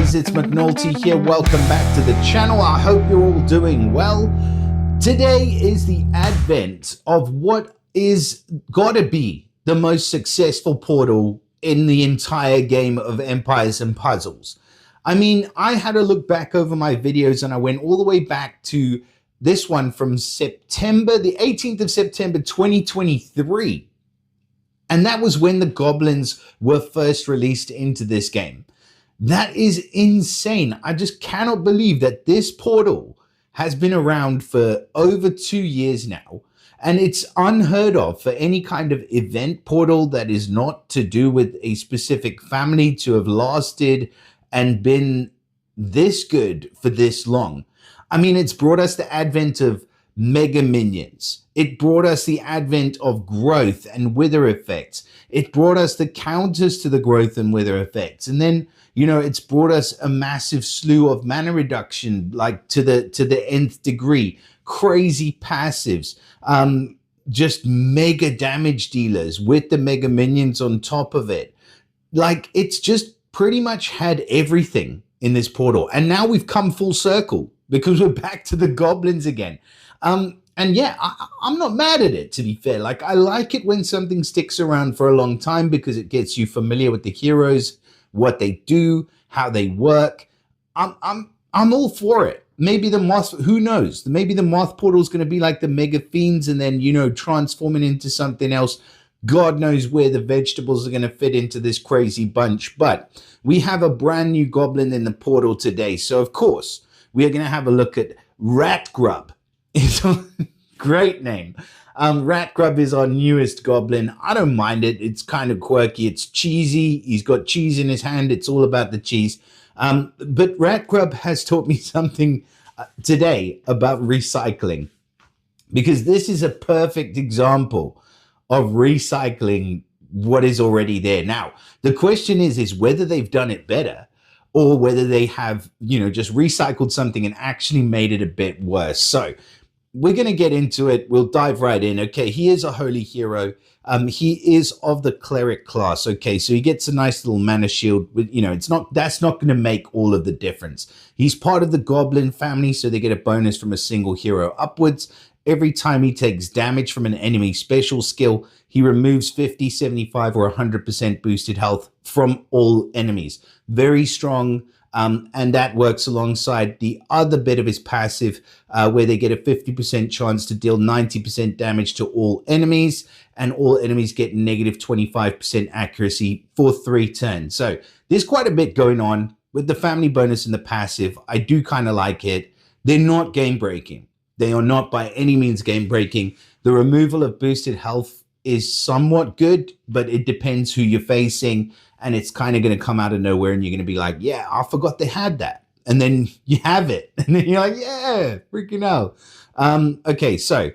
guys, it's McNulty here. Welcome back to the channel. I hope you're all doing well. Today is the advent of what is gotta be the most successful portal in the entire game of Empires and Puzzles. I mean, I had a look back over my videos and I went all the way back to this one from September, the 18th of September, 2023. And that was when the goblins were first released into this game. That is insane. I just cannot believe that this portal has been around for over 2 years now. And it's unheard of for any kind of event portal that is not to do with a specific family to have lasted and been this good for this long. I mean, it's brought us the advent of mega minions. It brought us the advent of growth and wither effects. It brought us the counters to the growth and wither effects. And then, you know, it's brought us a massive slew of mana reduction, like to the nth degree, crazy passives, just mega damage dealers with the mega minions on top of it. Like, it's just pretty much had everything in this portal. And now we've come full circle because we're back to the goblins again. And yeah, I'm not mad at it, to be fair. Like, I like it when something sticks around for a long time because it gets you familiar with the heroes, what they do, how they work. I'm all for it. Maybe the moth, who knows? Maybe the moth portal is going to be like the mega fiends and then, you know, transforming into something else. God knows where the vegetables are going to fit into this crazy bunch. But we have a brand new goblin in the portal today. So, of course, we are going to have a look at RATGRUB. It's a great name. RATGRUB is our newest goblin. I don't mind it. It's kind of quirky. It's cheesy. He's got cheese in his hand. It's all about the cheese. But RATGRUB has taught me something today about recycling, because this is a perfect example of recycling what is already there. Now, the question is whether they've done it better or whether they have, you know, just recycled something and actually made it a bit worse. So we're going to get into it. We'll dive right in. Okay, he is a holy hero. He is of the cleric class. Okay, so he gets a nice little mana shield. With, you know, that's not going to make all of the difference. He's part of the goblin family, so they get a bonus from a single hero upwards. Every time he takes damage from an enemy special skill, he removes 50, 75, or 100% boosted health from all enemies. Very strong. And that works alongside the other bit of his passive, where they get a 50% chance to deal 90% damage to all enemies, and all enemies get negative 25% accuracy for 3 turns. So there's quite a bit going on with the family bonus and the passive. I do kind of like it. They're not game breaking. They are not by any means game breaking. The removal of boosted health is somewhat good, but it depends who you're facing. And it's kind of going to come out of nowhere and you're going to be like, yeah, I forgot they had that. And then you have it. And then you're like, yeah, freaking hell. Okay, so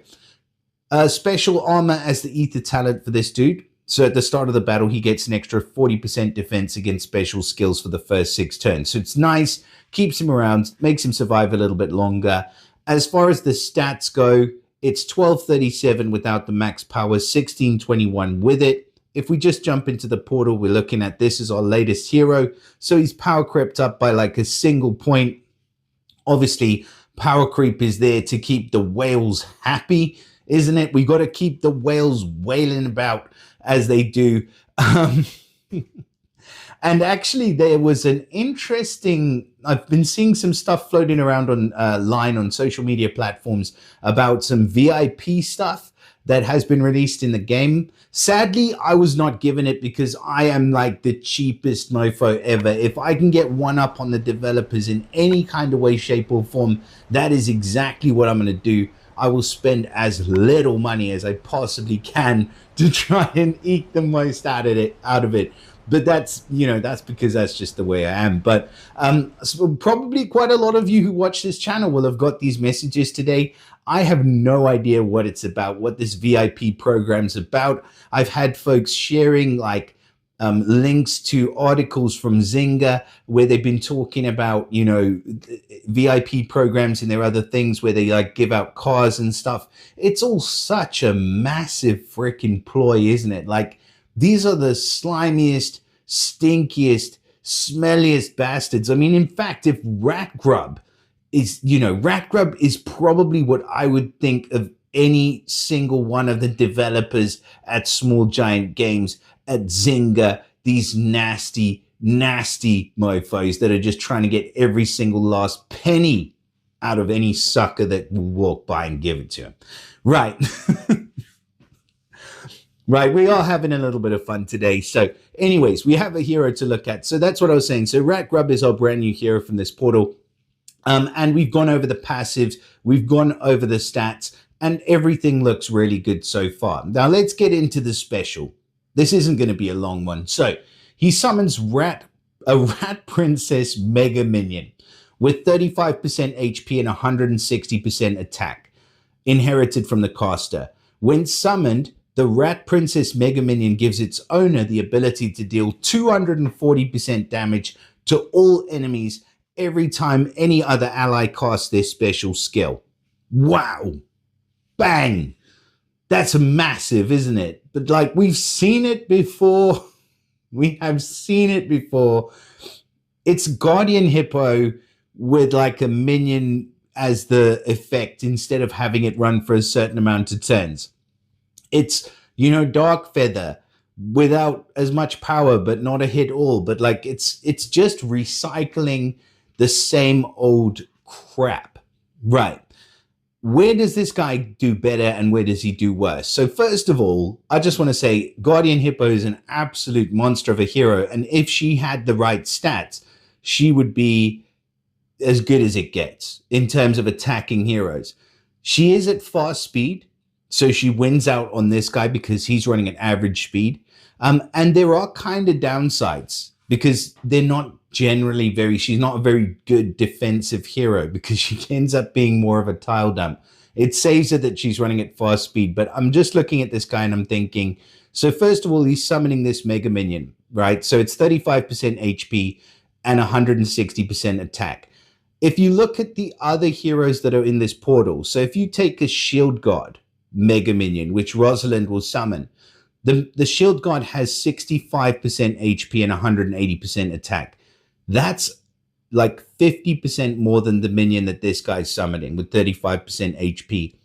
special armor as the ether talent for this dude. So at the start of the battle, he gets an extra 40% defense against special skills for the first 6 turns. So it's nice, keeps him around, makes him survive a little bit longer. As far as the stats go, it's 1237 without the max power, 1621 with it. If we just jump into the portal, we're looking at this as our latest hero. So he's power crept up by like a single point. Obviously, power creep is there to keep the whales happy, isn't it? We got to keep the whales wailing about as they do. And actually, there was an interesting, I've been seeing some stuff floating around online on social media platforms about some VIP stuff that has been released in the game. Sadly, I was not given it because I am like the cheapest mofo ever. If I can get one up on the developers in any kind of way, shape or form, that is exactly what I'm going to do. I will spend as little money as I possibly can to try and eke the most out of it. But that's, you know, that's because that's just the way I am. But so probably quite a lot of you who watch this channel will have got these messages today. I have no idea what it's about, what this VIP program's about. I've had folks sharing like links to articles from Zynga where they've been talking about, you know, VIP programs and their other things where they like give out cars and stuff. It's all such a massive freaking ploy, isn't it? Like, these are the slimiest, stinkiest, smelliest bastards. I mean, in fact, if RATGRUB is, RATGRUB is probably what I would think of any single one of the developers at Small Giant Games, at Zynga, these nasty mofos that are just trying to get every single last penny out of any sucker that will walk by and give it to him. Right. Right, we are having a little bit of fun today. So anyways, we have a hero to look at. So that's what I was saying. So RATGRUB is our brand new hero from this portal. And we've gone over the passives, we've gone over the stats, and everything looks really good so far. Now let's get into the special. This isn't going to be a long one. So he summons a Rat Princess Mega Minion with 35% HP and 160% attack, inherited from the caster. When summoned, the Rat Princess Mega Minion gives its owner the ability to deal 240% damage to all enemies every time any other ally casts their special skill. Wow. Bang. That's massive, isn't it? But like, we've seen it before. We have seen it before. It's Guardian Hippo with like a minion as the effect instead of having it run for a certain amount of turns. It's, Dark Feather without as much power, but not a hit all. But like, it's just recycling the same old crap. Right. Where does this guy do better and where does he do worse? So first of all, I just want to say Guardian Hippo is an absolute monster of a hero. And if she had the right stats, she would be as good as it gets in terms of attacking heroes. She is at fast speed, so she wins out on this guy because he's running at average speed. And there are kind of downsides because they're not generally she's not a very good defensive hero because she ends up being more of a tile dump. It saves her that she's running at fast speed, but I'm just looking at this guy and I'm thinking, so first of all, he's summoning this Mega Minion, right? So it's 35% HP and 160% attack. If you look at the other heroes that are in this portal, so if you take a Shield Guard Mega Minion, which Rosalind will summon, the Shield Guard has 65% HP and 180% attack. That's like 50% more than the minion that this guy's summoning with 35% HP.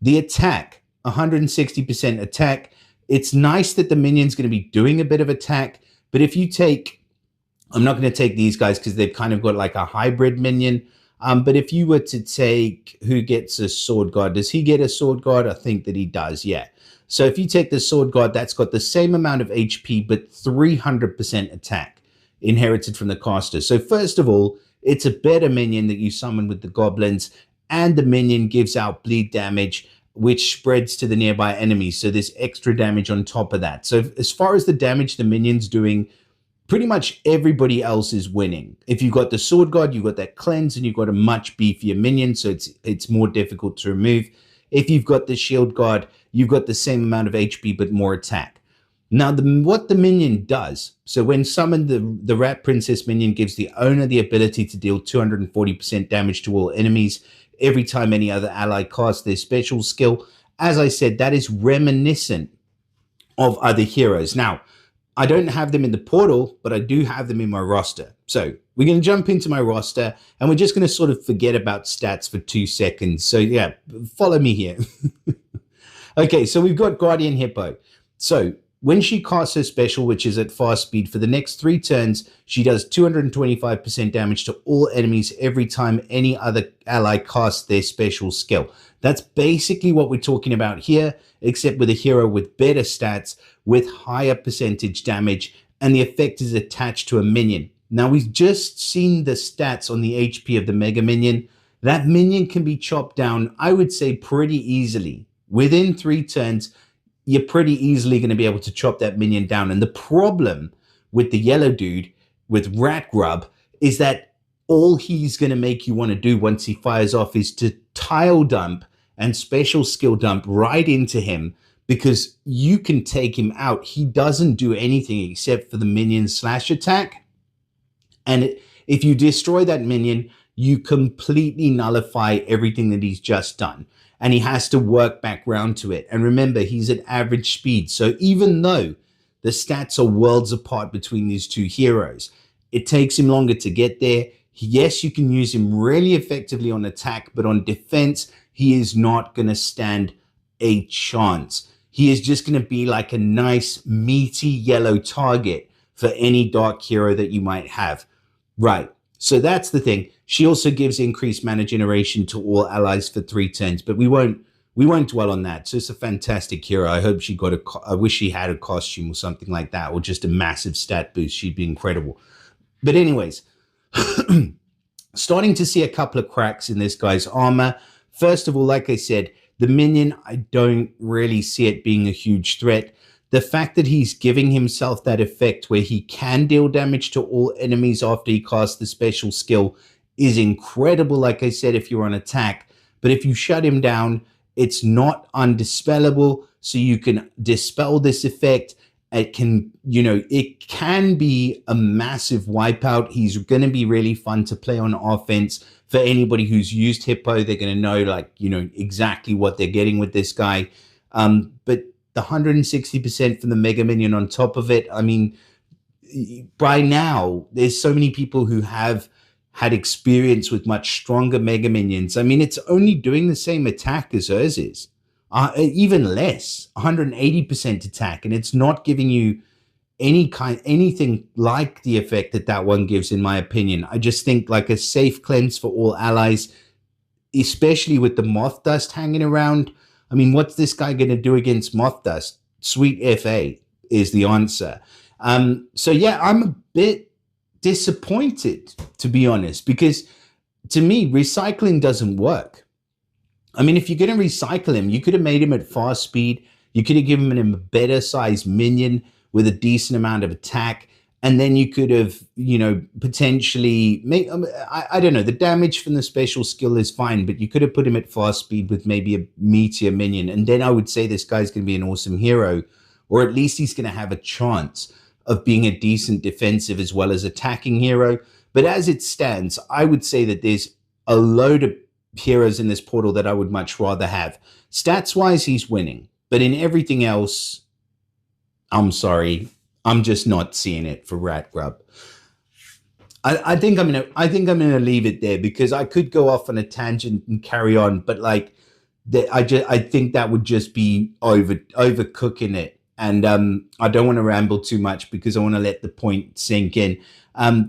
The attack, 160% attack. It's nice that the minion's going to be doing a bit of attack, but if you take, I'm not going to take these guys because they've kind of got like a hybrid minion. But if you were to take, who gets a Sword Guard? Does he get a Sword Guard? I think that he does, yeah. So if you take the Sword Guard, that's got the same amount of HP, but 300% attack, inherited from the caster. So first of all, it's a better minion that you summon with the goblins, and the minion gives out bleed damage, which spreads to the nearby enemies. So there's extra damage on top of that. So as far as the damage the minion's doing, pretty much everybody else is winning. If you've got the Sword Guard, you've got that cleanse, and you've got a much beefier minion, so it's more difficult to remove. If you've got the Shield Guard, you've got the same amount of HP, but more attack. Now, what the minion does, so when summoned, the Rat Princess minion gives the owner the ability to deal 240% damage to all enemies every time any other ally casts their special skill. As I said, that is reminiscent of other heroes. Now, I don't have them in the portal, but I do have them in my roster. So we're going to jump into my roster, and we're just going to sort of forget about stats for 2 seconds. So yeah, follow me here. Okay, so we've got Guardian Hippo. So when she casts her special, which is at fast speed, for the next 3 turns, she does 225% damage to all enemies every time any other ally casts their special skill. That's basically what we're talking about here, except with a hero with better stats, with higher percentage damage, and the effect is attached to a minion. Now, we've just seen the stats on the HP of the Mega Minion. That minion can be chopped down, I would say, pretty easily. Within 3 turns, you're pretty easily going to be able to chop that minion down. And the problem with the yellow dude, with RATGRUB, is that all he's going to make you want to do once he fires off is to tile dump and special skill dump right into him, because you can take him out. He doesn't do anything except for the minion slash attack. And if you destroy that minion, you completely nullify everything that he's just done. And he has to work back round to it. And remember, he's at average speed. So even though the stats are worlds apart between these two heroes, It takes him longer to get there. Yes, you can use him really effectively on attack, but on defense, he is not going to stand a chance. He is just going to be like a nice, meaty yellow target for any dark hero that you might have. Right. So that's the thing. She also gives increased mana generation to all allies for 3 turns, but we won't dwell on that. So it's a fantastic hero. I hope she got I wish she had a costume or something like that, or just a massive stat boost. She'd be incredible. But anyways, starting to see a couple of cracks in this guy's armor. First of all, like I said, the minion, I don't really see it being a huge threat. The fact that he's giving himself that effect where he can deal damage to all enemies after he casts the special skill is incredible, like I said, if you're on attack. But if you shut him down, it's not undispellable, so you can dispel this effect. It can, it can be a massive wipeout. He's going to be really fun to play on offense. For anybody who's used Hippo, they're going to know, exactly what they're getting with this guy. But the 160% from the Mega Minion on top of it, I mean, by now, there's so many people who have had experience with much stronger Mega Minions. I mean, it's only doing the same attack as hers is. Even less, 180% attack, and it's not giving you anything like the effect that one gives, in my opinion. I just think like a safe cleanse for all allies, especially with the Moth Dust hanging around. I mean, what's this guy going to do against Moth Dust? Sweet FA is the answer. So yeah, I'm a bit disappointed, to be honest, because to me, recycling doesn't work. I mean, if you're going to recycle him, you could have made him at fast speed. You could have given him a better sized minion with a decent amount of attack. And then you could have, potentially make, I don't know, the damage from the special skill is fine, but you could have put him at fast speed with maybe a meteor minion. And then I would say this guy's going to be an awesome hero, or at least he's going to have a chance of being a decent defensive as well as attacking hero. But as it stands, I would say that there's a load of heroes in this portal that I would much rather have. Stats wise, he's winning, but in everything else, I'm sorry, I'm just not seeing it for RATGRUB. I think I'm gonna leave it there, because I could go off on a tangent and carry on, but like I think that would just be overcooking it. And I don't want to ramble too much, because I want to let the point sink in.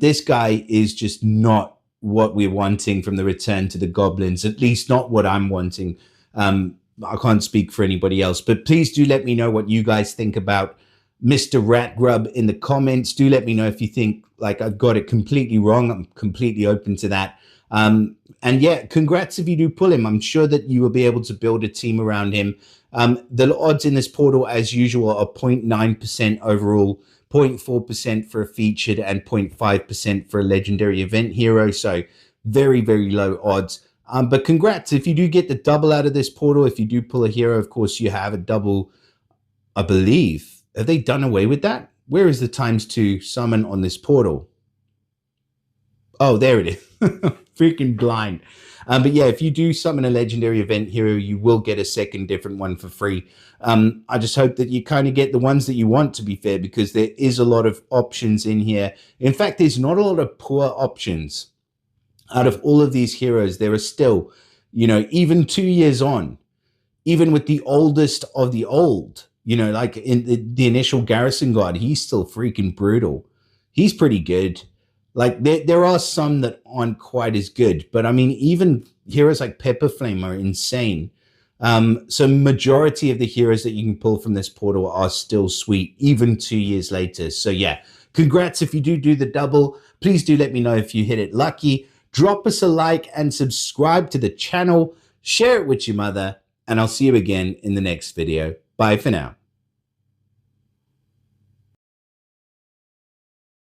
This guy is just not what we're wanting from the Return to the Goblins, at least not what I'm wanting. I can't speak for anybody else, but please do let me know what you guys think about Mr. RATGRUB in the comments. Do let me know if you think like I've got it completely wrong. I'm completely open to that. And yeah, congrats if you do pull him. I'm sure that you will be able to build a team around him. The odds in this portal, as usual, are 0.9% overall, 0.4% for a featured, and 0.5% for a legendary event hero. So very, very low odds. But congrats if you do get the double out of this portal. If you do pull a hero, of course, you have a double, I believe. Have they done away with that? Where is the ×2 summon on this portal? Oh, there it is. Freaking blind. But yeah, if you do summon a legendary event hero, you will get a second different one for free. I just hope that you kind of get the ones that you want, to be fair, because there is a lot of options in here. In fact, there's not a lot of poor options. Out of all of these heroes, there are still, even 2 years on, even with the oldest of the old, like in the initial Garrison Guard, he's still freaking brutal. He's pretty good. Like there are some that aren't quite as good, but I mean, even heroes like Pepper Flame are insane. So majority of the heroes that you can pull from this portal are still sweet, even 2 years later. So yeah, congrats if you do the double. Please do let me know if you hit it lucky. Drop us a like and subscribe to the channel. Share it with your mother, and I'll see you again in the next video. Bye for now.